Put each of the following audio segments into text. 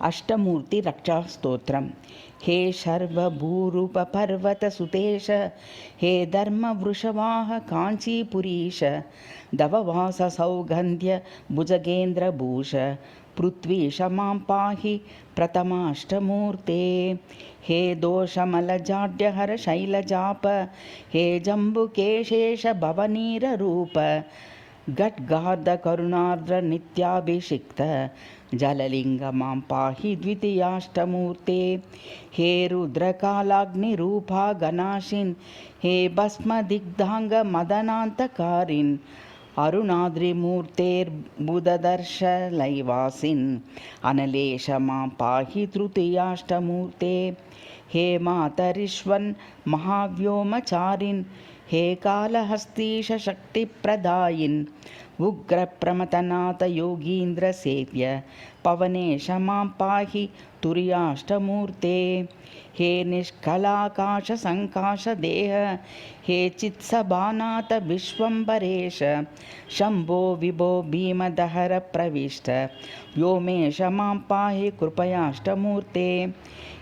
अष्टमूर्ति रक्षास्तोत्रम्। हे शर्वभूरूपपर्वतसुतेश, हे धर्मवृषवाह काञ्चीपुरीश, दववाससौगन्ध्य भुजगेन्द्रभूष, पृथ्वीश मां पाहि प्रथमाष्टमूर्ते। हे दोषमलजाड्यहर शैलजाप, हे जम्बुकेशेष भवनीररूप, गड्गार्धकरुणार्द्र नित्याभिषिक्त, जललिंग मां पाहि द्वितीयाष्टमूर्ते। हे रुद्रकालाग्निरूपा गणाशिन्, हे भस्मदिग्धांग मदनान्तकारिन्, अरुणाद्रिमूर्तेर्बुधदर्शलैवासिन्, अनलेश मां पाहि तृतीयाष्टमूर्ते। हे मातरिष्वन् महाव्योमचारिन्, हे कालहस्तीश शक्तिप्रदायिन्, उग्रप्रमथनाथ योगीन्द्रसेव्य, पवनेश मां पाहि तुर्याष्टमूर्ते। हे निष्कलाकाशसङ्काशदेह, हे चित्सभानाथ विश्वम्भरेश, शम्भो विभो भीमदहर प्रविष्ट, व्योमेश मां पाहि कृपयाष्टमूर्ते।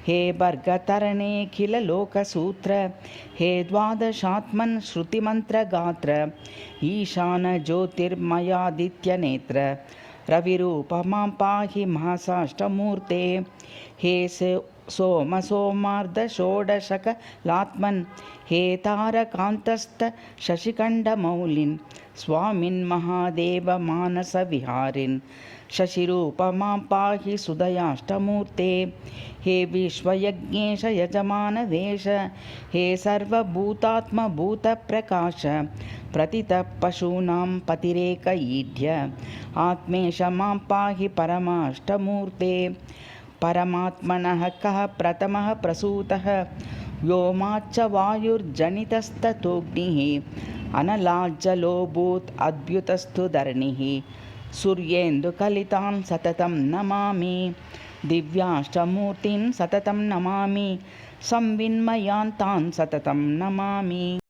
हे भर्गतरणेऽखिललोकसूत्र, हे द्वादशात्मन् श्रुतिमन्त्रगात्र, ईशान ज्योतिर्मयादित्यनेत्र, रविरूप मां पाहि महसाष्टमूर्ते। हे सोमसोमार्धषोडशकलात्मन्, हे तारकान्तस्थ शशिखण्डमौलिन्, स्वामिन् महादेव मानसविहारिन्, शशिरूप मां पाहि सुदयाष्टमूर्ते। हे विश्वयज्ञेश यजमानवेश, हे सर्वभूतात्मभूतप्रकाश, प्रतितः पशूनां पतिरेकईढ्य, आत्मेश मां पाहि परमाष्टमूर्ते। परमात्मनः कः प्रथमः प्रसूतः, व्योमाच्च वायुर्जनितस्ततोऽग्निः, अनलाज्जलोऽभूत् अद्भुतस्तु धरणिः, सूर्येन्दुकलितान् सततं नमामि, दिव्याष्टमूर्तीन् सततं नमामि, संविन्मयान् तान् सततं नमामि।